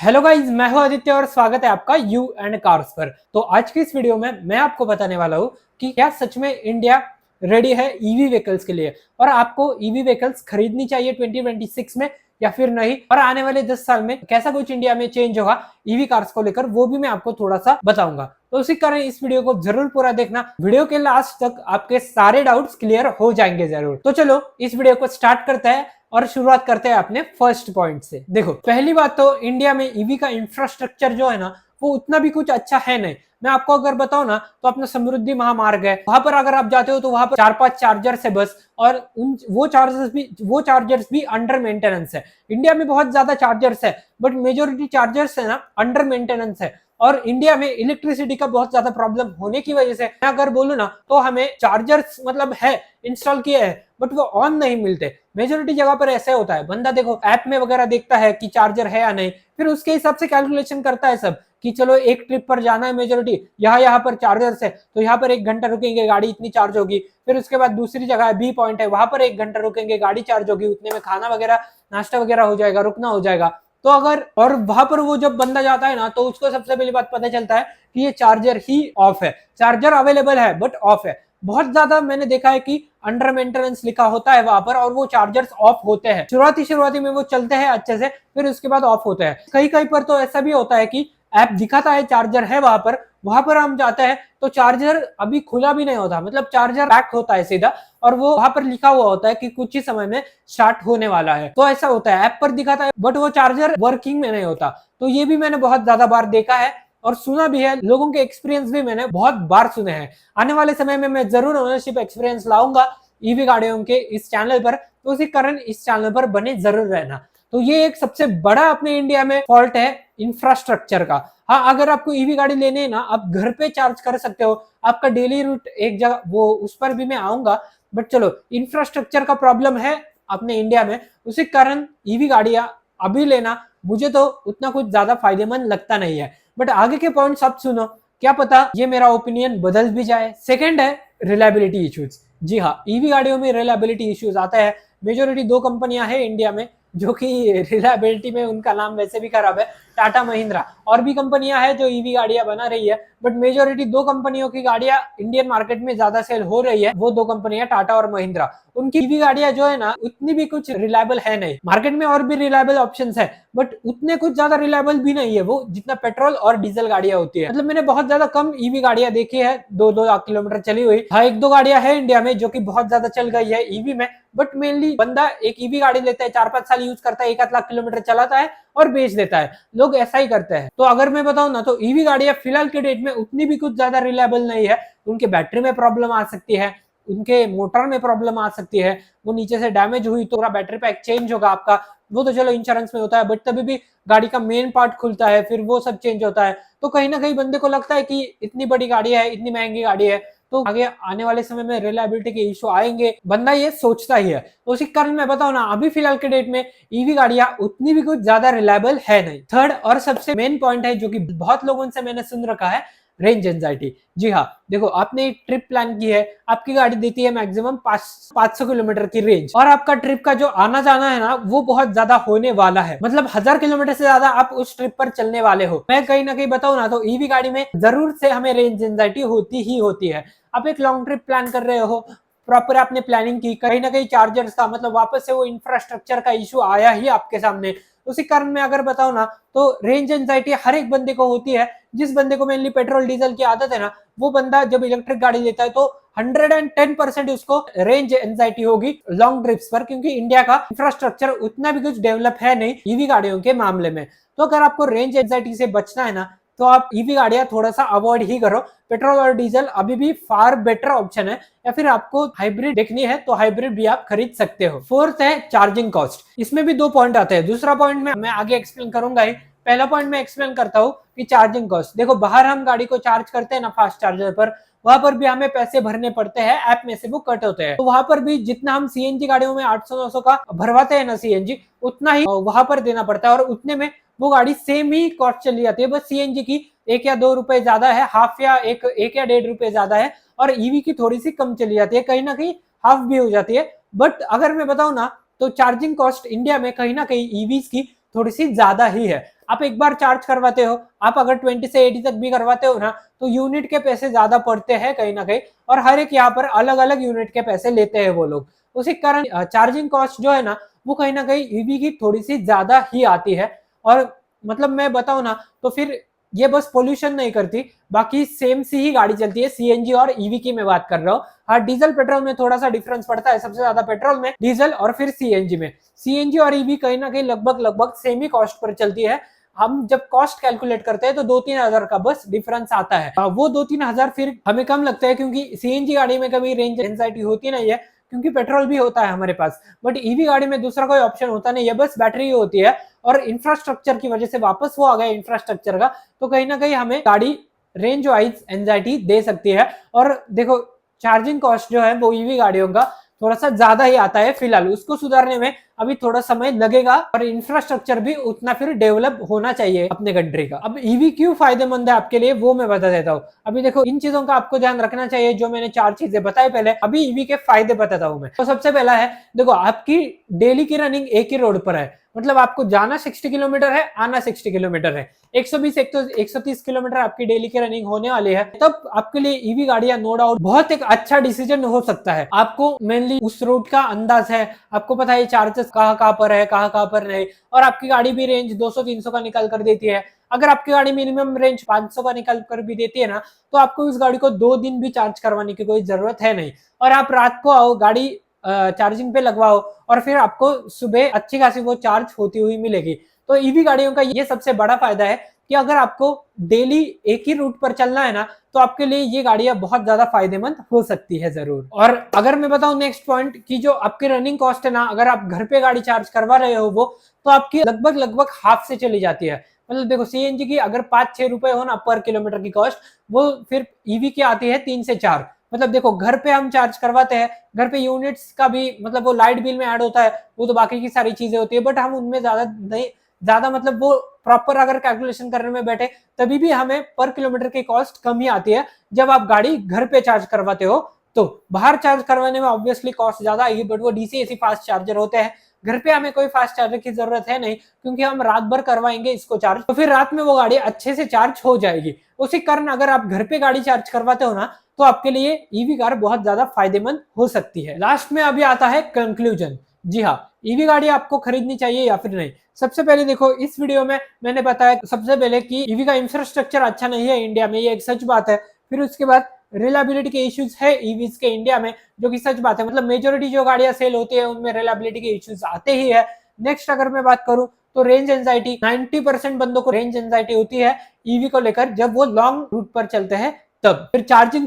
Hello guys, मैं हूं आदित्य और स्वागत है आपका यू एंड कार्स पर। तो आज की इस वीडियो में मैं आपको बताने वाला हूं कि क्या सच में इंडिया रेडी है ईवी व्हीकल्स के लिए और आपको ईवी व्हीकल्स खरीदनी चाहिए 2026 में या फिर नहीं, और आने वाले 10 साल में कैसा कुछ इंडिया में चेंज होगा ईवी कार्स को लेकर, वो भी मैं आपको थोड़ा सा बताऊंगा। तो उसी कारण इस वीडियो को जरूर पूरा देखना, वीडियो के लास्ट तक आपके सारे डाउट्स क्लियर हो जाएंगे जरूर। तो चलो इस वीडियो को स्टार्ट करते हैं और शुरुआत करते हैं अपने फर्स्ट पॉइंट से। देखो, पहली बात तो इंडिया में ईवी का इंफ्रास्ट्रक्चर जो है ना, वो उतना भी कुछ अच्छा है नहीं। मैं आपको अगर बताऊं ना, तो अपना समृद्धि महामार्ग है, वहां पर अगर आप जाते हो तो वहां पर 4-5 चार्जर्स है बस, और उन वो चार्जर्स भी अंडर मेंटेनेंस है। इंडिया में बहुत ज्यादा चार्जर्स है बट मेजोरिटी चार्जर्स है ना अंडर मेंटेनेंस है। और इंडिया में इलेक्ट्रिसिटी का बहुत ज्यादा प्रॉब्लम होने की वजह से मैं अगर बोलूं ना, तो हमें चार्जर्स मतलब है इंस्टॉल किए हैं बट वो ऑन नहीं मिलते। मेजोरिटी जगह पर ऐसे होता है, बंदा देखो ऐप में वगैरह देखता है कि चार्जर है या नहीं, फिर उसके हिसाब से कैलकुलेशन करता है सब कि चलो एक ट्रिप पर जाना है, मेजोरिटी यहाँ पर चार्जर्स है तो यहाँ पर 1 घंटा रुकेंगे, गाड़ी इतनी चार्ज होगी। फिर उसके बाद दूसरी जगह बी पॉइंट है, वहां पर 1 घंटा रुकेंगे, गाड़ी चार्ज होगी, उतने में खाना वगैरह नाश्ता वगैरह हो जाएगा, रुकना हो जाएगा। तो अगर और वहां पर वो जब बंदा जाता है ना, तो उसको सबसे पहली बात पता चलता है कि ये चार्जर ही ऑफ है, चार्जर अवेलेबल है बट ऑफ है। बहुत ज्यादा मैंने देखा है कि अंडर मेंटेनेंस लिखा होता है वहां पर और वो चार्जर्स ऑफ होते हैं। शुरुआती में वो चलते हैं अच्छे से, फिर उसके बाद ऑफ होते हैं। कहीं कहीं पर तो ऐसा भी होता है कि ऐप दिखाता है चार्जर है वहां पर हम जाते हैं तो चार्जर अभी खुला भी नहीं होता, मतलब चार्जर पैक होता है सीधा, और वो वहां पर लिखा हुआ होता है कि कुछ ही समय में स्टार्ट होने वाला है। तो ऐसा होता है, ऐप पर दिखाता है बट वो चार्जर वर्किंग में नहीं होता। तो ये भी मैंने बहुत ज्यादा बार देखा है और सुना भी है, लोगों के एक्सपीरियंस भी मैंने बहुत बार सुने हैं। आने वाले समय में मैं जरूर ओनरशिप एक्सपीरियंस लाऊंगा ईवी गाड़ियों के इस चैनल पर, तो उसी कारण इस चैनल पर बने जरूर रहना। तो ये एक सबसे बड़ा अपने इंडिया में फॉल्ट है इंफ्रास्ट्रक्चर का। हाँ, अगर आपको ईवी गाड़ी लेने है ना, आप घर पे चार्ज कर सकते हो, आपका डेली रूट एक जगह, वो उस पर भी मैं आऊंगा। बट चलो, इंफ्रास्ट्रक्चर का प्रॉब्लम है अपने इंडिया में, उसी कारण ईवी गाड़ियां अभी लेना मुझे तो उतना कुछ ज्यादा फायदेमंद लगता नहीं है। बट आगे के पॉइंट्स आप सुनो, क्या पता ये मेरा ओपिनियन बदल भी जाए। सेकंड है रिलायबिलिटी इश्यूज। जी हाँ, ईवी गाड़ियों में रिलायबिलिटी इश्यूज आता है। मेजोरिटी 2 कंपनियां हैं इंडिया में जो कि रिलायबिलिटी में उनका नाम वैसे भी खराब है, टाटा महिंद्रा। और भी कंपनियां हैं जो ईवी गाड़ियां बना रही है, बट मेजोरिटी 2 कंपनियों की गाड़ियां इंडियन मार्केट में ज्यादा सेल हो रही है, वो 2 कंपनियां टाटा और महिंद्रा। उनकी ईवी गाड़ियां जो है ना, उतनी भी कुछ रिलायबल है नहीं। मार्केट में और भी रिलायबल ऑप्शंस है बट उतने कुछ ज्यादा रिलायबल भी नहीं है वो, जितना पेट्रोल और डीजल गाड़ियां होती है। मतलब मैंने बहुत ज्यादा कम ईवी गाड़ियां देखी है 2-2 किलोमीटर चली हुई। हाँ, 1-2 गाड़ियां है इंडिया में जो कि बहुत ज्यादा चल गई है ईवी में, बट मेनली बंदा एक ईवी गाड़ी लेता है, 4-5 साल यूज करता है, 1-8 लाख किलोमीटर चलाता है और बेच देता है। लोग ऐसा ही करते हैं। तो अगर मैं बताऊं ना, तो ईवी गाड़ियां फिलहाल के डेट में उतनी भी कुछ ज्यादा रिलायबल नहीं है। उनके बैटरी में प्रॉब्लम आ सकती है, उनके मोटर में प्रॉब्लम आ सकती है, वो नीचे से डैमेज हुई तो पूरा बैटरी पैक चेंज होगा आपका, वो तो चलो इंश्योरेंस में होता है, बट तभी भी गाड़ी का मेन पार्ट खुलता है, फिर वो सब चेंज होता है। तो कहीं ना कहीं बंदे को लगता है कि इतनी बड़ी गाड़ी है, इतनी महंगी गाड़ी है, तो आगे आने वाले समय में रिलायबिलिटी के इशू आएंगे, बंदा ये सोचता ही है। तो उसी कारण मैं बताऊं ना, अभी फिलहाल के डेट में ईवी गाड़ियां उतनी भी कुछ ज्यादा रिलायबल है नहीं। थर्ड और सबसे मेन पॉइंट है जो कि बहुत लोगों से मैंने सुन रखा है, रेंज एंजाइटी। जी हाँ, देखो आपने एक ट्रिप प्लान की है, आपकी गाड़ी देती है मैक्सिमम 500 किलोमीटर की रेंज, और आपका ट्रिप का जो आना जाना है ना, वो बहुत ज्यादा होने वाला है, मतलब 1000 किलोमीटर से ज्यादा आप उस ट्रिप पर चलने वाले हो। मैं कहीं ना कहीं बताऊं ना, तो ईवी गाड़ी में जरूर से हमें रेंज एंजाइटी होती ही होती है। आप एक लॉन्ग ट्रिप प्लान कर रहे हो, प्रॉपर आपने प्लानिंग की, कहीं ना कहीं चार्जर्स का मतलब वापस से वो इंफ्रास्ट्रक्चर का इशू आया ही आपके सामने। उसी कारण मैं अगर बताऊं ना, तो रेंज एंजाइटी हर एक बंदे को होती है। जिस बंदे को मेनली पेट्रोल डीजल की आदत है ना, वो बंदा जब इलेक्ट्रिक गाड़ी लेता है तो 110% उसको रेंज एंजाइटी होगी लॉन्ग ट्रिप्स पर, क्योंकि इंडिया का इंफ्रास्ट्रक्चर उतना भी कुछ डेवलप है नहीं ईवी गाड़ियों के मामले में। तो अगर आपको रेंज एंजाइटी से बचना है ना, तो आप ईवी गाड़ियां थोड़ा सा अवॉइड ही करो। पेट्रोल और डीजल अभी भी फार बेटर ऑप्शन है, या फिर आपको हाइब्रिड देखनी है तो हाइब्रिड भी आप खरीद सकते हो। फोर्थ है चार्जिंग कॉस्ट। इसमें भी 2 पॉइंट आते हैं, दूसरा पॉइंट में मैं आगे एक्सप्लेन करूंगा ही। पहला पॉइंट मैं एक्सप्लेन करता हूँ कि चार्जिंग कॉस्ट। देखो, बाहर हम गाड़ी को चार्ज करते हैं ना फास्ट चार्जर पर, वहां पर भी हमें पैसे भरने पड़ते हैं, ऐप में से वो कट होते हैं। तो वहां पर भी जितना हम सीएनजी गाड़ियों में 800-900 का भरवाते हैं ना सीएनजी, उतना ही वहां पर देना पड़ता है, और उतने में वो गाड़ी सेम ही कॉस्ट चली जाती है। बस सीएनजी की 1 या 2 रुपए ज्यादा है, हाफ या 1 या 1.5 रुपए ज्यादा है, और ईवी की थोड़ी सी कम चली जाती है, कहीं ना कहीं हाफ भी हो जाती है। बट अगर मैं बताऊं ना, तो चार्जिंग कॉस्ट इंडिया में कहीं ना कहीं ईवीज की थोड़ी सी ज्यादा ही है। आप एक बार चार्ज करवाते हो, आप अगर 20 से 80 तक भी करवाते हो ना, तो यूनिट के पैसे ज्यादा पड़ते हैं कहीं ना कहीं, और हर एक यहाँ पर अलग अलग यूनिट के पैसे लेते हैं वो लोग। उसी कारण चार्जिंग कॉस्ट जो है ना, वो कहीं ना कहीं ईवी की थोड़ी सी ज्यादा ही आती है। और मतलब मैं बताऊं ना, तो फिर ये बस पोल्यूशन नहीं करती, बाकी सेम सी ही गाड़ी चलती है। सीएनजी और ईवी की मैं बात कर रहा हूँ। हाँ, डीजल पेट्रोल में थोड़ा सा डिफरेंस पड़ता है, सबसे ज्यादा पेट्रोल में, डीजल और फिर सीएनजी में। सीएनजी और ईवी कहीं ना कहीं लगभग लगभग सेम ही कॉस्ट पर चलती है। हम जब कॉस्ट कैलकुलेट करते हैं तो 2-3 हजार का बस डिफरेंस आता है। वो 2-3 हजार फिर हमें कम लगता है, क्योंकि सीएनजी गाड़ी में कभी रेंज एंजाइटी होती नहीं है, क्योंकि पेट्रोल भी होता है हमारे पास। बट ईवी गाड़ी में दूसरा कोई ऑप्शन होता नहीं है, बस बैटरी ही होती है। और इंफ्रास्ट्रक्चर की वजह से, वापस वो आ गया इंफ्रास्ट्रक्चर का, तो कहीं ना कहीं हमें गाड़ी रेंज वाइज एंजाइटी दे सकती है। और देखो, चार्जिंग कॉस्ट जो है वो ईवी गाड़ियों का थोड़ा सा ज्यादा ही आता है फिलहाल, उसको सुधारने में अभी थोड़ा समय लगेगा, और इंफ्रास्ट्रक्चर भी उतना फिर डेवलप होना चाहिए अपने कंट्री का। अब ईवी क्यों फायदेमंद है आपके लिए, वो मैं बता देता हूँ। अभी देखो, इन चीजों का आपको ध्यान रखना चाहिए, जो मैंने 4 चीजें बताई पहले। अभी ईवी के फायदे बताता हूँ मैं। तो सबसे पहला है, देखो, आपकी डेली की रनिंग एक ही रोड पर है, मतलब आपको जाना 60 किलोमीटर है, आना 60 किलोमीटर है, 120 130 किलोमीटर आपकी डेली की रनिंग होने वाली है। तब आपके लिए ईवी गाड़ियां नो डाउट बहुत एक अच्छा डिसीजन हो सकता है। आपको मेनली उस रूट का अंदाज है, आपको पता है चार्जेस कहाँ पर है, कहाँ पर नहीं, और आपकी गाड़ी भी रेंज 200-300 का निकल कर देती है। अगर आपकी गाड़ी मिनिमम रेंज 500 का निकल कर भी देती है ना, तो आपको इस गाड़ी को 2 दिन भी चार्ज करवाने की कोई जरूरत है नहीं। और आप रात को आओ, गाड़ी चार्जिंग पे लगवाओ, और फिर आपको सुबह अच्छी खासी वो चार्ज होती हुई मिलेगी। तो ईवी गाड़ियों का ये सबसे बड़ा फायदा है कि अगर आपको डेली एक ही रूट पर चलना है ना, तो आपके लिए ये गाड़ियां बहुत ज्यादा फायदेमंद हो सकती है जरूर। और अगर मैं बताऊं नेक्स्ट पॉइंट, कि जो आपकी रनिंग कॉस्ट है ना, अगर आप घर पे गाड़ी चार्ज करवा रहे हो वो, तो आपकी लगभग लगभग हाफ से चली जाती है। मतलब देखो, सीएनजी की अगर 5-6 रुपए हो ना पर किलोमीटर की कॉस्ट, वो फिर ईवी की आती है 3 से 4। मतलब देखो, घर पे हम चार्ज करवाते हैं, घर पे यूनिट्स का भी मतलब वो लाइट बिल में ऐड होता है, वो तो बाकी की सारी चीजें होती है, बट हम उनमें ज्यादा नहीं, ज्यादा मतलब वो प्रॉपर अगर कैलकुलेशन करने में बैठे, तभी भी हमें पर किलोमीटर की कॉस्ट कम ही आती है जब आप गाड़ी घर पे चार्ज करवाते हो। तो बाहर चार्ज करवाने में ऑब्वियसली कॉस्ट ज्यादा आएगी, बट वो डीसी एसी फास्ट चार्जर होते हैं। घर पे हमें कोई फास्ट चार्जर की जरूरत है नहीं, क्योंकि हम रात भर करवाएंगे इसको चार्ज, तो फिर रात में वो गाड़ी अच्छे से चार्ज हो जाएगी। उसी कारण अगर आप घर पे गाड़ी चार्ज करवाते हो ना, तो आपके लिए ईवी कार बहुत ज्यादा फायदेमंद हो सकती है। लास्ट में अभी आता है कंक्लूजन। जी हाँ, ईवी गाड़ी आपको खरीदनी चाहिए या फिर नहीं। सबसे पहले देखो, इस वीडियो में मैंने बताया सबसे पहले कि ईवी का इंफ्रास्ट्रक्चर अच्छा नहीं है इंडिया में, ये एक सच बात है। फिर उसके बाद रिलायबिलिटी के इश्यूज है ईवीज के इंडिया में, जो कि सच बात है। मतलब मेजोरिटी जो गाड़ियां सेल होती है उनमें रिलायबिलिटी के इश्यूज आते ही है। नेक्स्ट अगर मैं बात करूं, तो रेंज एंजाइटी, 90% बंदों को रेंज एंजाइटी होती है ईवी को लेकर, जब वो लॉन्ग रूट पर चलते हैं तब। फिर चार्जिंग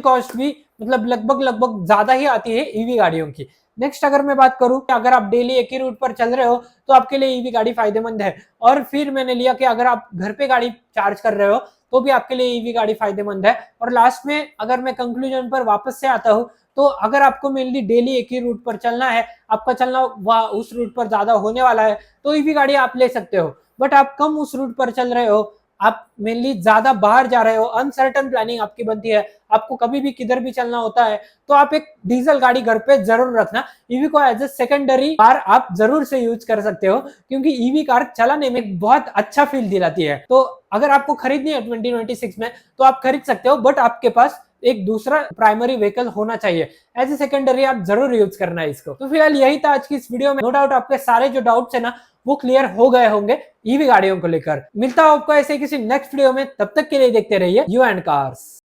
कॉस्ट भी मतलब लगभग लगभग ज्यादा ही आती है ईवी गाड़ियों की। नेक्स्ट अगर मैं बात करूं, अगर आप डेली एक ही रूट पर चल रहे हो, तो आपके लिए ईवी गाड़ी फायदेमंद है। और फिर मैंने लिया कि अगर आप घर पे गाड़ी चार्ज कर रहे हो, तो भी आपके लिए ईवी गाड़ी फायदेमंद है। और लास्ट में अगर मैं कंक्लूजन पर वापस से आता हूँ, तो अगर आपको मेनली डेली एक ही रूट पर चलना है, आपका चलना उस रूट पर ज्यादा होने वाला है, तो ईवी गाड़ी आप ले सकते हो। बट आप कम उस रूट पर चल रहे हो, आप मेनली ज्यादा बाहर जा रहे हो, अनसर्टन प्लानिंग आपकी बनती है, आपको कभी भी किधर भी चलना होता है, तो आप एक डीजल गाड़ी घर पे जरूर रखना। ईवी को एज ए सेकेंडरी कार आप जरूर से यूज कर सकते हो, क्योंकि ईवी कार चलाने में बहुत अच्छा फील दिलाती है। तो अगर आपको खरीदनी है 2026 में, तो आप खरीद सकते हो, बट आपके पास एक दूसरा प्राइमरी व्हीकल होना चाहिए। एज ए सेकेंडरी आप जरूर यूज करना है इसको। तो फिलहाल यही था आज की इस वीडियो में। नो डाउट आपके सारे जो डाउट्स है ना, वो क्लियर हो गए होंगे ईवी गाड़ियों को लेकर। मिलता हूं आपको ऐसे किसी नेक्स्ट वीडियो में, तब तक के लिए देखते रहिए यू एंड कार्स।